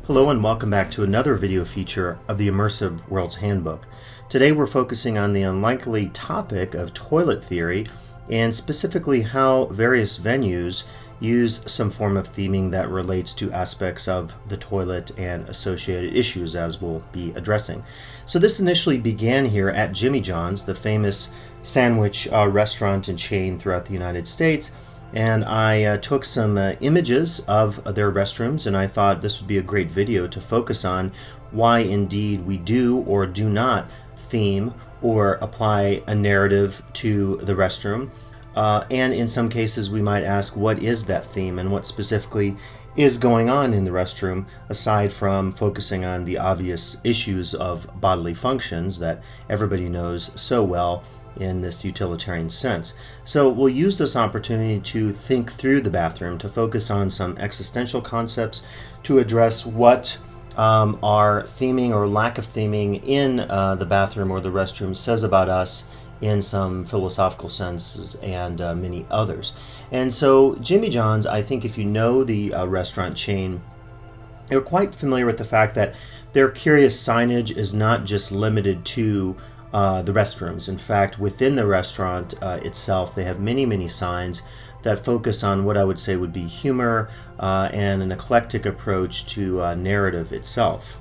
Hello and welcome back to another video feature of the Immersive Worlds Handbook. Today we're focusing on the unlikely topic of toilet theory and specifically how various venues use some form of theming that relates to aspects of the toilet and associated issues, as we'll be addressing. So this initially began here at Jimmy John's, the famous sandwich restaurant and chain throughout the United States. And I took some images of their restrooms, and I thought this would be a great video to focus on why indeed we do or do not theme or apply a narrative to the restroom. And in some cases we might ask, what is that theme and what specifically is going on in the restroom, aside from focusing on the obvious issues of bodily functions that everybody knows so well in this utilitarian sense. So we'll use this opportunity to think through the bathroom, to focus on some existential concepts, to address what our theming or lack of theming in the bathroom or the restroom says about us in some philosophical senses, and many others. And so Jimmy John's, I think if you know the restaurant chain, you're quite familiar with the fact that their curious signage is not just limited to the restrooms. In fact, within the restaurant itself, they have many signs that focus on what I would say would be humor and an eclectic approach to narrative itself.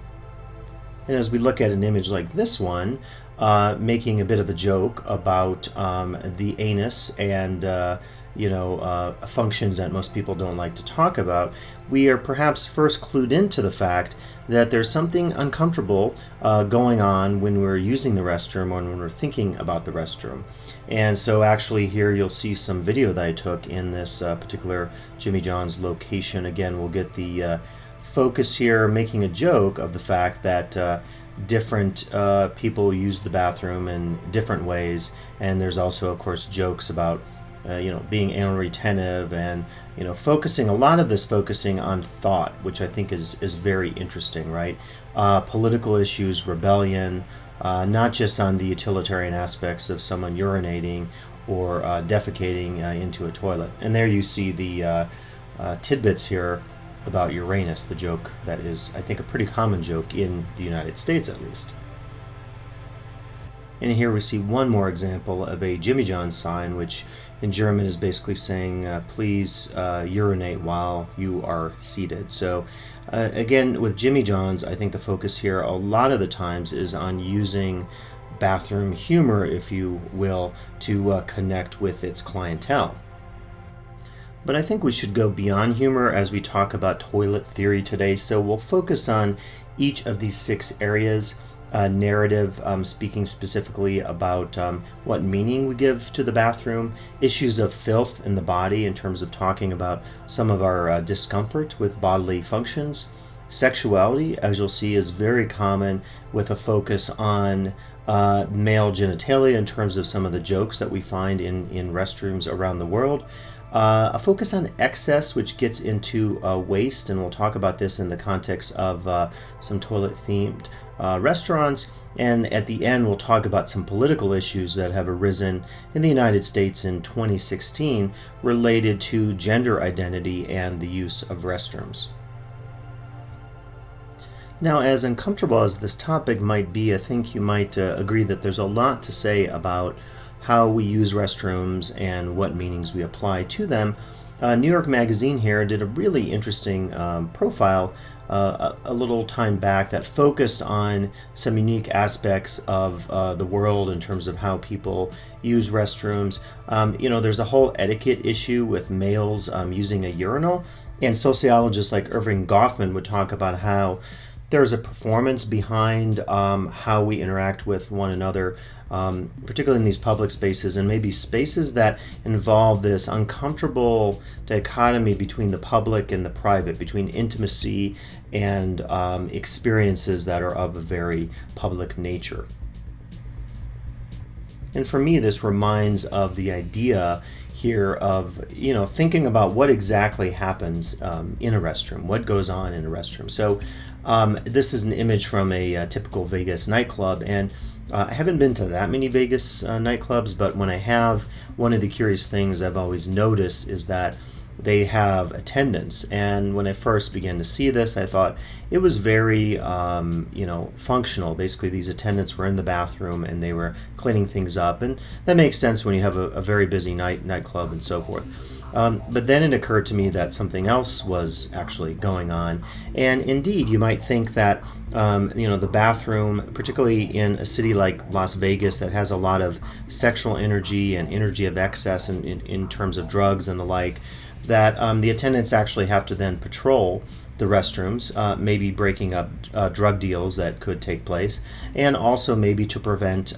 And as we look at an image like this one, making a bit of a joke about the anus and functions that most people don't like to talk about, we are perhaps first clued into the fact that there's something uncomfortable going on when we're using the restroom or when we're thinking about the restroom. And so actually here you'll see some video that I took in this particular Jimmy John's location. Again, we'll get the focus here making a joke of the fact that different people use the bathroom in different ways, and there's also of course jokes about being anal retentive and focusing, a lot of this focusing on thought, which I think is very interesting, right? Political issues, rebellion, not just on the utilitarian aspects of someone urinating or defecating into a toilet. And there you see the tidbits here about Uranus, the joke that is, I think, a pretty common joke in the United States at least. And here we see one more example of a Jimmy John's sign, which in German is basically saying, please urinate while you are seated. So again, with Jimmy John's, I think the focus here a lot of the times is on using bathroom humor, if you will, to connect with its clientele. But I think we should go beyond humor as we talk about toilet theory today. So we'll focus on each of these 6 areas. Narrative, speaking specifically about what meaning we give to the bathroom, issues of filth in the body in terms of talking about some of our discomfort with bodily functions. Sexuality, as you'll see, is very common, with a focus on male genitalia in terms of some of the jokes that we find in restrooms around the world. A focus on excess, which gets into waste, and we'll talk about this in the context of some toilet-themed restaurants. And at the end, we'll talk about some political issues that have arisen in the United States in 2016 related to gender identity and the use of restrooms. Now, as uncomfortable as this topic might be, I think you might agree that there's a lot to say about how we use restrooms and what meanings we apply to them. New York Magazine here did a really interesting profile a little time back that focused on some unique aspects of the world in terms of how people use restrooms. There's a whole etiquette issue with males using a urinal, and sociologists like Irving Goffman would talk about how there's a performance behind how we interact with one another, particularly in these public spaces, and maybe spaces that involve this uncomfortable dichotomy between the public and the private, between intimacy and experiences that are of a very public nature. And for me, this reminds of the idea here of thinking about what exactly happens in a restroom, what goes on in a restroom. So this is an image from a typical Vegas nightclub, and I haven't been to that many Vegas nightclubs, but when I have, one of the curious things I've always noticed is that they have attendants. And when I first began to see this, I thought it was very, functional. Basically, these attendants were in the bathroom and they were cleaning things up, and that makes sense when you have a very busy nightclub and so forth. But then it occurred to me that something else was actually going on. And indeed, you might think that, the bathroom, particularly in a city like Las Vegas that has a lot of sexual energy and energy of excess in terms of drugs and the like, that the attendants actually have to then patrol the restrooms, maybe breaking up drug deals that could take place, and also maybe to prevent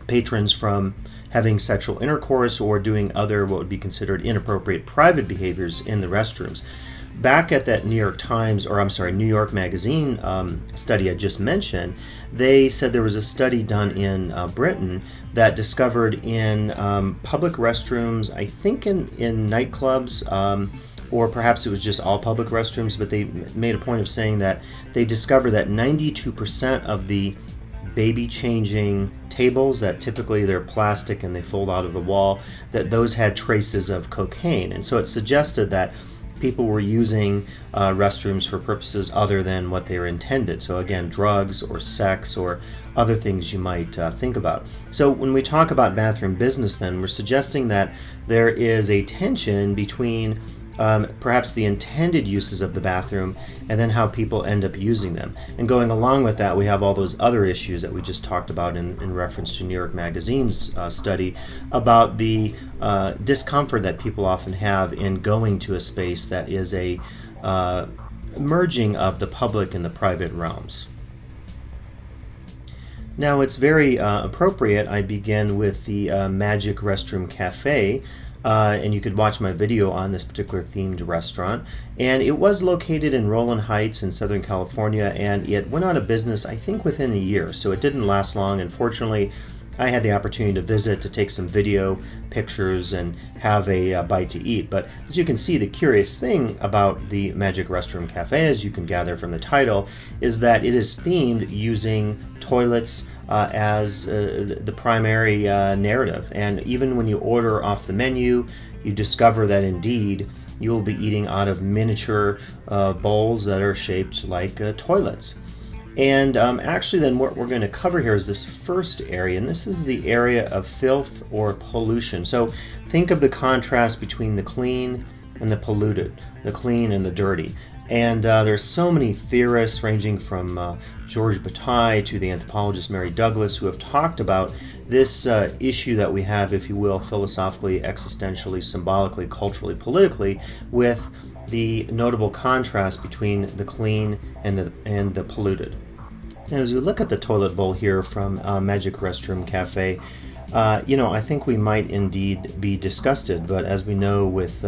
patrons from having sexual intercourse or doing other what would be considered inappropriate private behaviors in the restrooms. Back at that New York Magazine study I just mentioned, they said there was a study done in Britain that discovered in public restrooms, I think in nightclubs, or perhaps it was just all public restrooms, but they made a point of saying that they discovered that 92% of the baby changing tables, that typically they're plastic and they fold out of the wall, that those had traces of cocaine. And so it suggested that people were using restrooms for purposes other than what they were intended. So again, drugs or sex or other things you might think about. So when we talk about bathroom business, then we're suggesting that there is a tension between perhaps the intended uses of the bathroom and then how people end up using them. And going along with that, we have all those other issues that we just talked about in reference to New York Magazine's study about the discomfort that people often have in going to a space that is a merging of the public and the private realms. Now, it's very appropriate I begin with the Magic Restroom Cafe. And you could watch my video on this particular themed restaurant. And it was located in Rowland Heights in Southern California, and it went out of business, I think, within a year. So it didn't last long. Unfortunately, I had the opportunity to visit, to take some video, pictures, and have a bite to eat. But as you can see, the curious thing about the Magic Restroom Cafe, as you can gather from the title, is that it is themed using toilets as the primary narrative. And even when you order off the menu, you discover that indeed you'll be eating out of miniature bowls that are shaped like toilets. And actually then what we're going to cover here is this first area, and this is the area of filth or pollution. So think of the contrast between the clean and the polluted, the clean and the dirty. And there's so many theorists ranging from George Bataille to the anthropologist Mary Douglas who have talked about this issue that we have, if you will, philosophically, existentially, symbolically, culturally, politically, with the notable contrast between the clean and the polluted. And as we look at the toilet bowl here from Magic Restroom Cafe, I think we might indeed be disgusted, but as we know with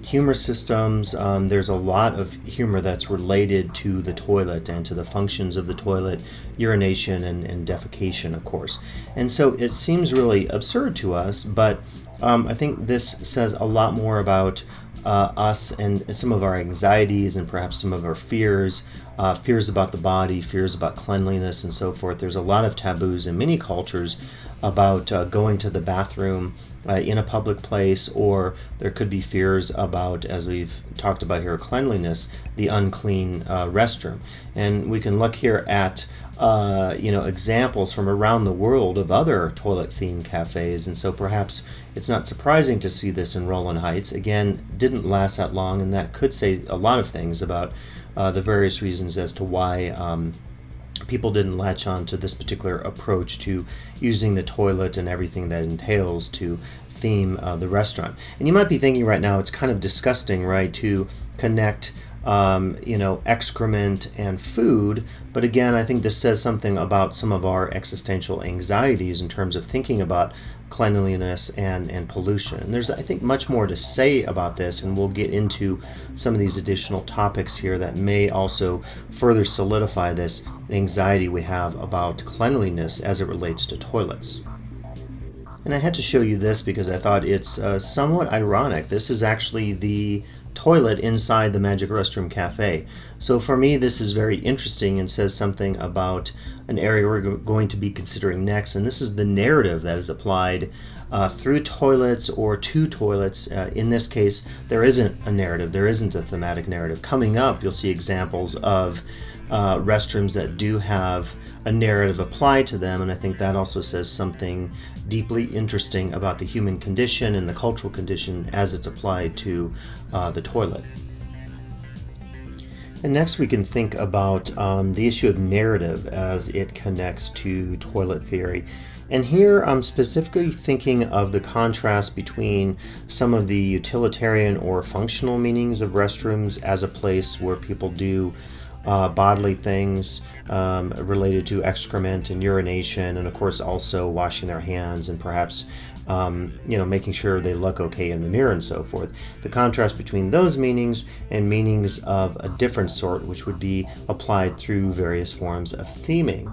humor systems, there's a lot of humor that's related to the toilet and to the functions of the toilet, urination and defecation, of course. And so it seems really absurd to us, but I think this says a lot more about us and some of our anxieties and perhaps some of our fears about the body, fears about cleanliness and so forth. There's a lot of taboos in many cultures about going to the bathroom in a public place, or there could be fears about, as we've talked about here, cleanliness, the unclean restroom. And we can look here at examples from around the world of other toilet-themed cafes, and so perhaps it's not surprising to see this in Rowland Heights. Again, didn't last that long, and that could say a lot of things about the various reasons as to why people didn't latch on to this particular approach to using the toilet and everything that entails to theme the restaurant. And you might be thinking right now, it's kind of disgusting, right, to connect excrement and food. But again, I think this says something about some of our existential anxieties in terms of thinking about cleanliness and pollution. And there's, I think, much more to say about this, and we'll get into some of these additional topics here that may also further solidify this anxiety we have about cleanliness as it relates to toilets. And I had to show you this because I thought it's somewhat ironic. This is actually the toilet inside the Magic Restroom Cafe. So for me, this is very interesting and says something about an area we're going to be considering next, and this is the narrative that is applied through toilets or to toilets. In this case, there isn't a narrative, there isn't a thematic narrative. Coming up, you'll see examples of restrooms that do have a narrative applied to them, and I think that also says something deeply interesting about the human condition and the cultural condition as it's applied to the toilet. And next we can think about the issue of narrative as it connects to toilet theory. And here I'm specifically thinking of the contrast between some of the utilitarian or functional meanings of restrooms as a place where people do bodily things related to excrement and urination, and of course also washing their hands and perhaps making sure they look okay in the mirror and so forth. The contrast between those meanings and meanings of a different sort, which would be applied through various forms of theming.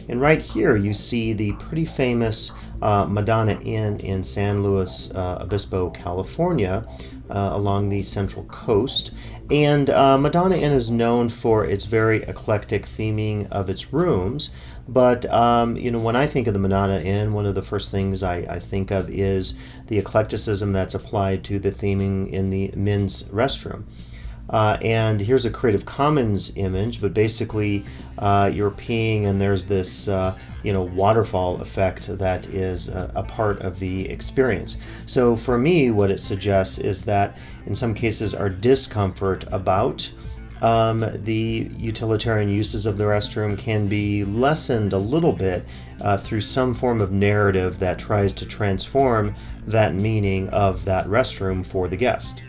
And right here you see the pretty famous Madonna Inn in San Luis Obispo, California, along the Central Coast. And Madonna Inn is known for its very eclectic theming of its rooms. But when I think of the Madonna Inn, one of the first things I think of is the eclecticism that's applied to the theming in the men's restroom. And here's a Creative Commons image, but basically you're peeing and there's this waterfall effect that is a part of the experience. So for me, what it suggests is that in some cases our discomfort about the utilitarian uses of the restroom can be lessened a little bit through some form of narrative that tries to transform that meaning of that restroom for the guest.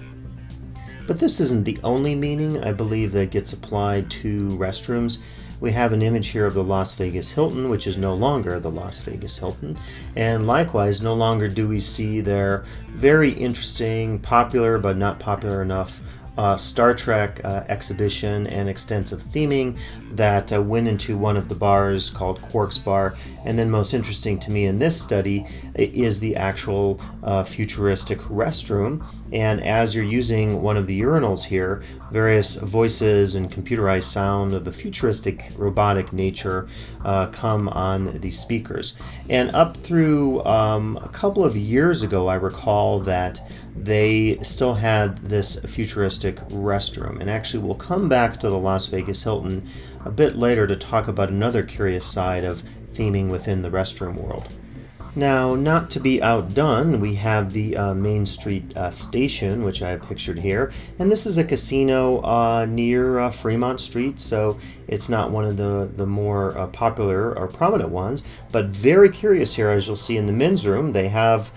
But this isn't the only meaning, I believe, that gets applied to restrooms. We have an image here of the Las Vegas Hilton, which is no longer the Las Vegas Hilton. And likewise, no longer do we see their very interesting, popular but not popular enough Star Trek exhibition and extensive theming that went into one of the bars called Quark's Bar. And then most interesting to me in this study is the actual futuristic restroom. And as you're using one of the urinals here, various voices and computerized sound of a futuristic robotic nature come on the speakers. And up through a couple of years ago, I recall that they still had this futuristic restroom. And actually we'll come back to the Las Vegas Hilton a bit later to talk about another curious side of theming within the restroom world. Now, not to be outdone, we have the Main Street Station, which I have pictured here. And this is a casino near Fremont Street, so it's not one of the more popular or prominent ones. But very curious here, as you'll see in the men's room, they have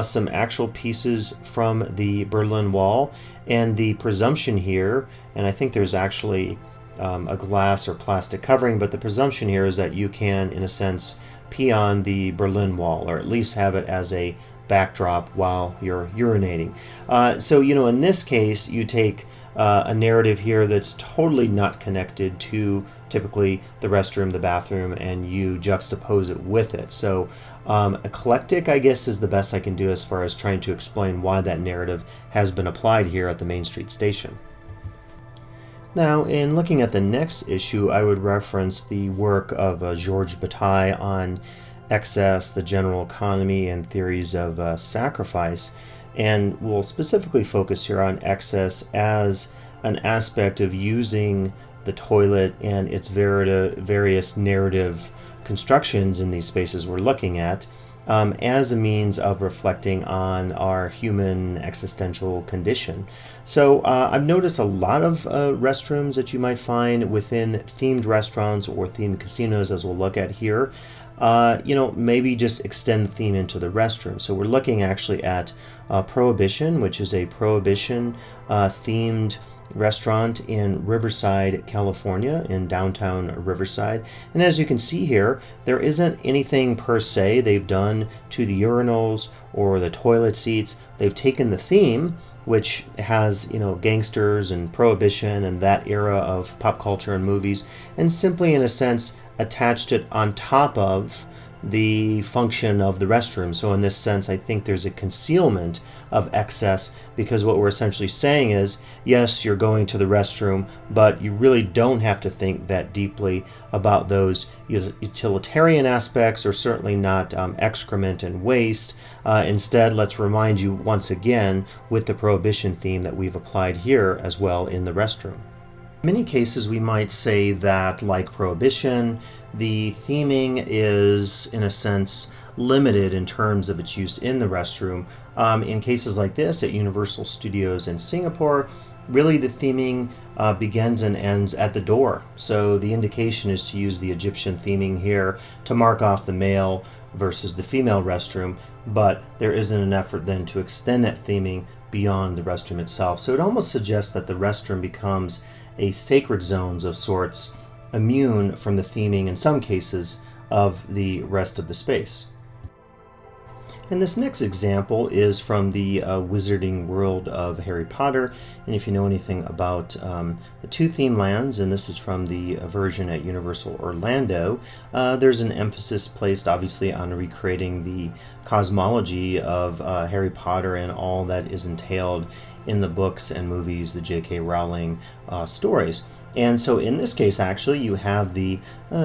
some actual pieces from the Berlin Wall. And the presumption here, and I think there's actually a glass or plastic covering, but the presumption here is that you can, in a sense, pee on the Berlin Wall, or at least have it as a backdrop while you're urinating. So, in this case, you take a narrative here that's totally not connected to typically the restroom, the bathroom, and you juxtapose it with it. So eclectic, I guess, is the best I can do as far as trying to explain why that narrative has been applied here at the Main Street Station. Now, in looking at the next issue, I would reference the work of Georges Bataille on excess, the general economy, and theories of sacrifice. And we'll specifically focus here on excess as an aspect of using the toilet and its various narrative constructions in these spaces we're looking at as a means of reflecting on our human existential condition. So I've noticed a lot of restrooms that you might find within themed restaurants or themed casinos, as we'll look at here. Maybe just extend the theme into the restroom. So we're looking actually at Prohibition, which is a Prohibition themed restaurant in Riverside, California, in downtown Riverside. And as you can see here, there isn't anything per se they've done to the urinals or the toilet seats. They've taken the theme, which has, gangsters and prohibition and that era of pop culture and movies, and simply, in a sense, attached it on top of the function of the restroom. So in this sense, I think there's a concealment of excess, because what we're essentially saying is, yes, you're going to the restroom, but you really don't have to think that deeply about those utilitarian aspects, or certainly not excrement and waste. Instead, let's remind you once again with the prohibition theme that we've applied here as well in the restroom. In many cases, we might say that, like prohibition, the theming is, in a sense, limited in terms of its use in the restroom. In cases like this at Universal Studios in Singapore, really the theming begins and ends at the door. So the indication is to use the Egyptian theming here to mark off the male versus the female restroom, but there isn't an effort then to extend that theming beyond the restroom itself. So it almost suggests that the restroom becomes a sacred zones of sorts, immune from the theming in some cases of the rest of the space. And this next example is from the wizarding world of Harry Potter. And if you know anything about the two theme lands, and this is from the version at Universal Orlando, there's an emphasis placed obviously on recreating the cosmology of Harry Potter and all that is entailed in the books and movies, the J.K. Rowling stories. And so in this case, actually, you have the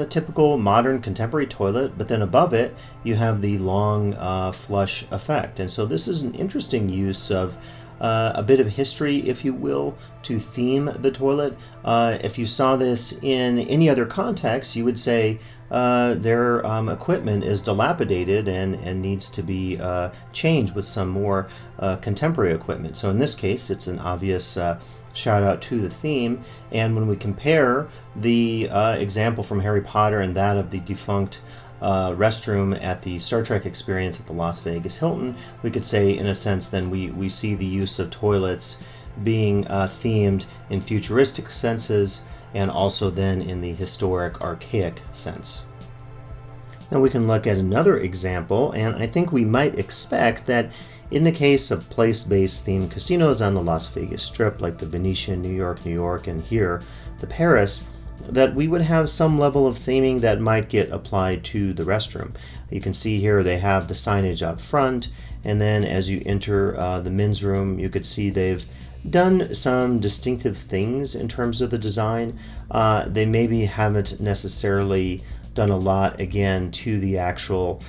typical modern contemporary toilet, but then above it, you have the long flush effect. And so this is an interesting use of a bit of history, if you will, to theme the toilet. If you saw this in any other context, you would say their equipment is dilapidated and needs to be changed with some more contemporary equipment. So in this case, it's an obvious shout out to the theme. And when we compare the example from Harry Potter and that of the defunct restroom at the Star Trek experience at the Las Vegas Hilton, we could say, in a sense, then we see the use of toilets being themed in futuristic senses, and also then in the historic, archaic sense. Now we can look at another example, and I think we might expect that in the case of place-based themed casinos on the Las Vegas Strip, like the Venetian, New York, and here, the Paris, that we would have some level of theming that might get applied to the restroom. You can see here they have the signage up front, and then as you enter the men's room, you could see they've done some distinctive things in terms of the design. They maybe haven't necessarily done a lot, again, to the actual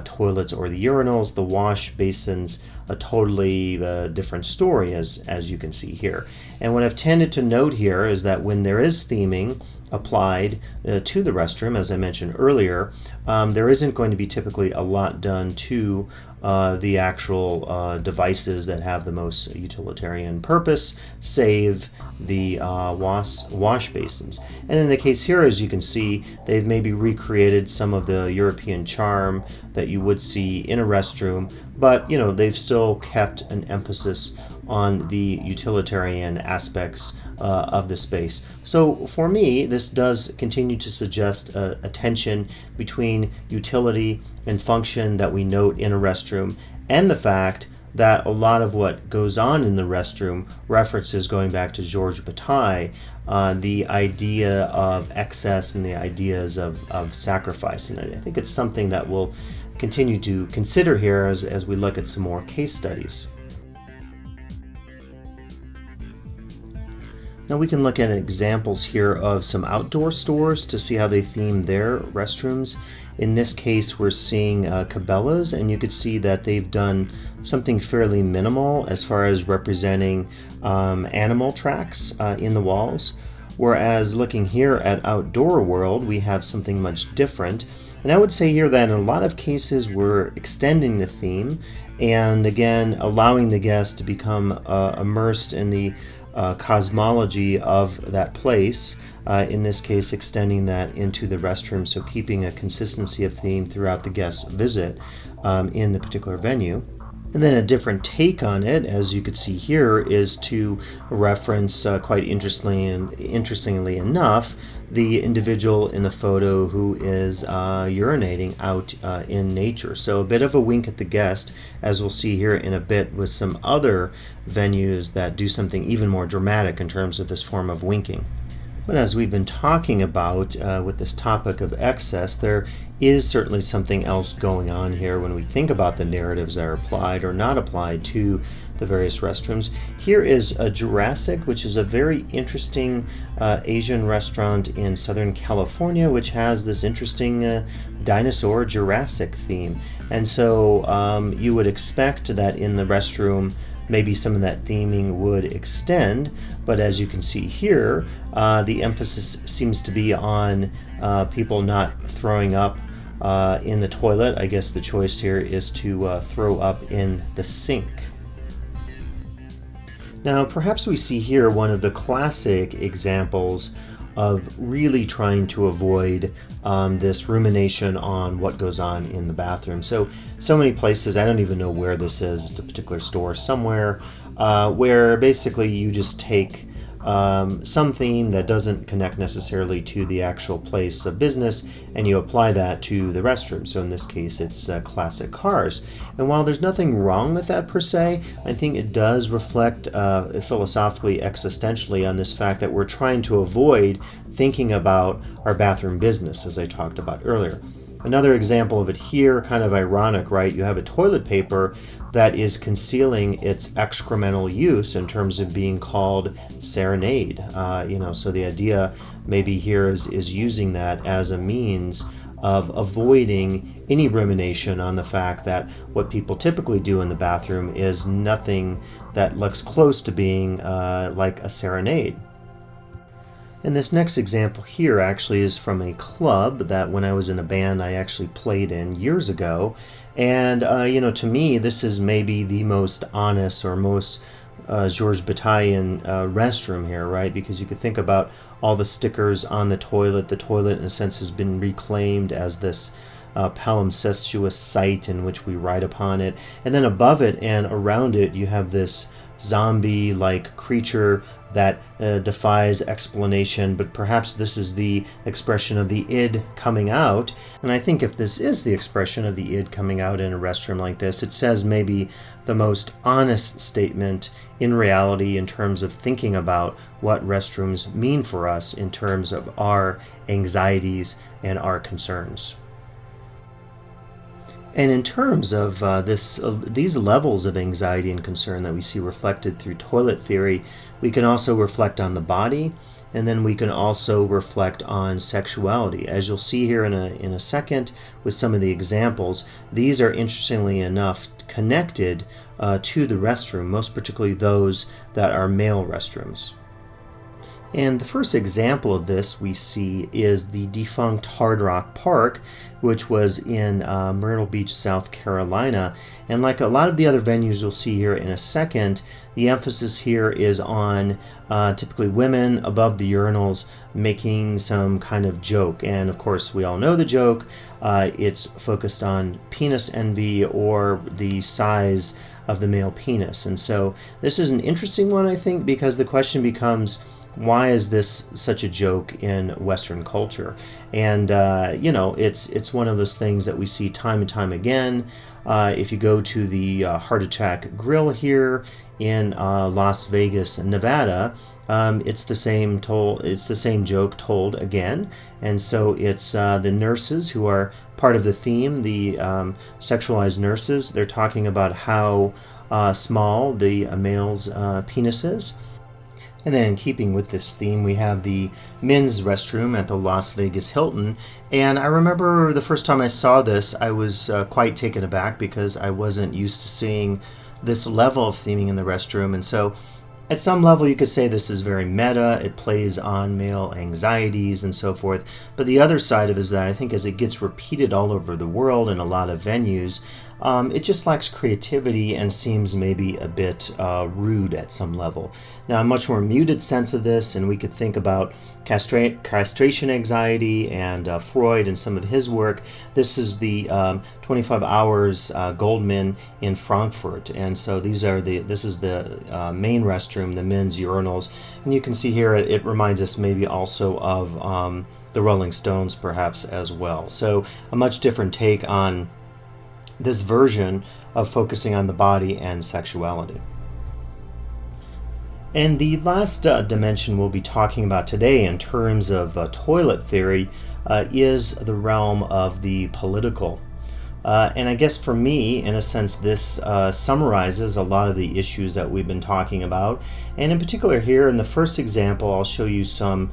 toilets or the urinals. The wash basins, a totally different story, as you can see here. And what I've tended to note here is that when there is theming applied to the restroom, as I mentioned earlier, there isn't going to be typically a lot done to the actual devices that have the most utilitarian purpose, save the wash basins. And in the case here, as you can see, they've maybe recreated some of the European charm that you would see in a restroom, but they've still kept an emphasis on the utilitarian aspects of the space. So for me, this does continue to suggest a tension between utility and function that we note in a restroom, and the fact that a lot of what goes on in the restroom references going back to Georges Bataille, the idea of excess and the ideas of sacrifice. And I think it's something that we'll continue to consider here as we look at some more case studies. Now we can look at examples here of some outdoor stores to see how they theme their restrooms. In this case, we're seeing Cabela's, and you could see that they've done something fairly minimal as far as representing animal tracks in the walls. Whereas looking here at Outdoor World, we have something much different. And I would say here that in a lot of cases we're extending the theme and again allowing the guest to become immersed in the cosmology of that place, in this case extending that into the restroom, so keeping a consistency of theme throughout the guest's visit in the particular venue. And then a different take on it, as you could see here, is to reference quite interestingly enough, the individual in the photo who is urinating out in nature. So a bit of a wink at the guest, as we'll see here in a bit with some other venues that do something even more dramatic in terms of this form of winking. But as we've been talking about with this topic of excess, there is certainly something else going on here when we think about the narratives that are applied or not applied to the various restrooms. Here is a Jurassic, which is a very interesting Asian restaurant in Southern California, which has this interesting dinosaur Jurassic theme. And so you would expect that in the restroom, maybe some of that theming would extend, but as you can see here, the emphasis seems to be on people not throwing up in the toilet. I guess the choice here is to throw up in the sink. Now, perhaps we see here one of the classic examples of really trying to avoid this rumination on what goes on in the bathroom. So many places, I don't even know where this is, it's a particular store somewhere, where basically you just take some theme that doesn't connect necessarily to the actual place of business, and you apply that to the restroom. So in this case, it's classic cars. And while there's nothing wrong with that per se, I think it does reflect philosophically, existentially on this fact that we're trying to avoid thinking about our bathroom business, as I talked about earlier. Another example of it here, kind of ironic, right? You have a toilet paper that is concealing its excremental use in terms of being called serenade. So the idea maybe here is using that as a means of avoiding any rumination on the fact that what people typically do in the bathroom is nothing that looks close to being like a serenade. And this next example here actually is from a club that when I was in a band I actually played in years ago. And, to me, this is maybe the most honest or most Georges Bataillon restroom here, right? Because you could think about all the stickers on the toilet. The toilet, in a sense, has been reclaimed as this palimpsestuous site in which we write upon it. And then above it and around it, you have this zombie-like creature that defies explanation, but perhaps this is the expression of the id coming out. And I think if this is the expression of the id coming out in a restroom like this, it says maybe the most honest statement in reality in terms of thinking about what restrooms mean for us in terms of our anxieties and our concerns. And in terms of these levels of anxiety and concern that we see reflected through toilet theory, we can also reflect on the body, and then we can also reflect on sexuality. As you'll see here in a second with some of the examples, these are interestingly enough connected to the restroom, most particularly those that are male restrooms. And the first example of this we see is the defunct Hard Rock Park, which was in Myrtle Beach, South Carolina. And like a lot of the other venues you'll see here in a second, the emphasis here is on typically women above the urinals making some kind of joke. And of course, we all know the joke. It's focused on penis envy or the size of the male penis. And so this is an interesting one, I think, because the question becomes, why is this such a joke in Western culture? And, it's one of those things that we see time and time again. If you go to the Heart Attack Grill here in Las Vegas, Nevada, it's the same joke told again. And so it's the nurses who are part of the theme, the sexualized nurses. They're talking about how small the male's penis is. And then in keeping with this theme, we have the men's restroom at the Las Vegas Hilton. And I remember the first time I saw this, I was quite taken aback because I wasn't used to seeing this level of theming in the restroom. And so at some level, you could say this is very meta. It plays on male anxieties and so forth. But the other side of it is that I think as it gets repeated all over the world in a lot of venues, it just lacks creativity and seems maybe a bit rude at some level. Now, a much more muted sense of this, and we could think about castration anxiety and Freud and some of his work. This is the 25 Hours Goldman in Frankfurt, and so this is the main restroom, the men's urinals, and you can see here it reminds us maybe also of the Rolling Stones perhaps as well. So a much different take on this version of focusing on the body and sexuality. And the last dimension we'll be talking about today in terms of toilet theory is the realm of the political. And I guess for me, in a sense, this summarizes a lot of the issues that we've been talking about. And in particular here, in the first example, I'll show you some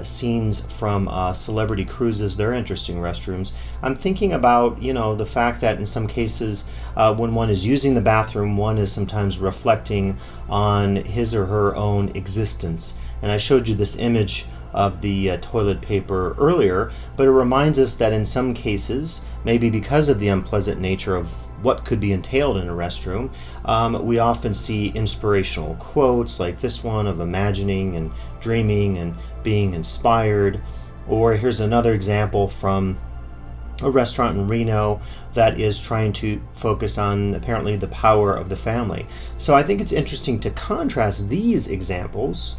scenes from celebrity cruises. They're interesting restrooms. I'm thinking about, the fact that in some cases, when one is using the bathroom, one is sometimes reflecting on his or her own existence. And I showed you this image of the toilet paper earlier, but it reminds us that in some cases, maybe because of the unpleasant nature of what could be entailed in a restroom, we often see inspirational quotes like this one of imagining and dreaming and being inspired. Or here's another example from a restaurant in Reno that is trying to focus on apparently the power of the family. So I think it's interesting to contrast these examples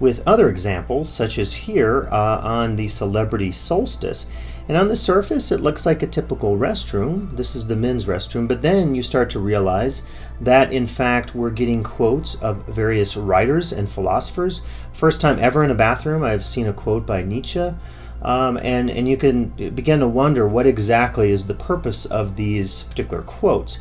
with other examples, such as here on the celebrity solstice. And on the surface, it looks like a typical restroom. This is the men's restroom, but then you start to realize that in fact we're getting quotes of various writers and philosophers. First time ever in a bathroom I've seen a quote by Nietzsche. And you can begin to wonder what exactly is the purpose of these particular quotes.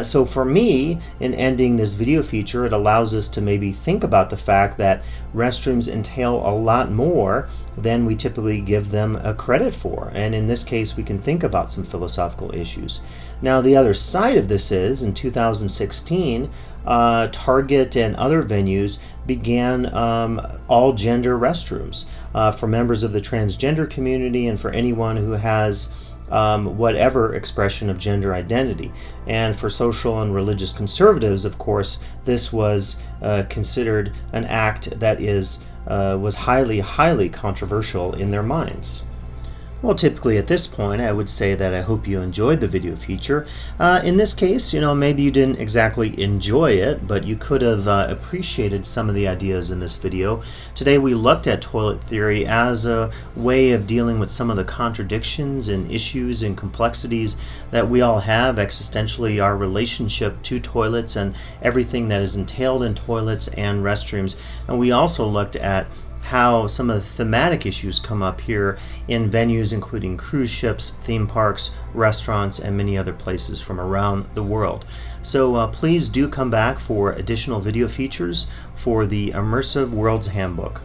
So for me, in ending this video feature, it allows us to maybe think about the fact that restrooms entail a lot more than we typically give them a credit for. And in this case, we can think about some philosophical issues. Now, the other side of this is, in 2016, Target and other venues began all gender restrooms for members of the transgender community and for anyone who has whatever expression of gender identity. And for social and religious conservatives, of course, this was considered an act that was highly controversial in their minds. Well, typically at this point, I would say that I hope you enjoyed the video feature. In this case, maybe you didn't exactly enjoy it, but you could have appreciated some of the ideas in this video. Today we looked at toilet theory as a way of dealing with some of the contradictions and issues and complexities that we all have existentially, our relationship to toilets and everything that is entailed in toilets and restrooms. And we also looked at how some of the thematic issues come up here in venues including cruise ships, theme parks, restaurants, and many other places from around the world. So please do come back for additional video features for the Immersive Worlds Handbook.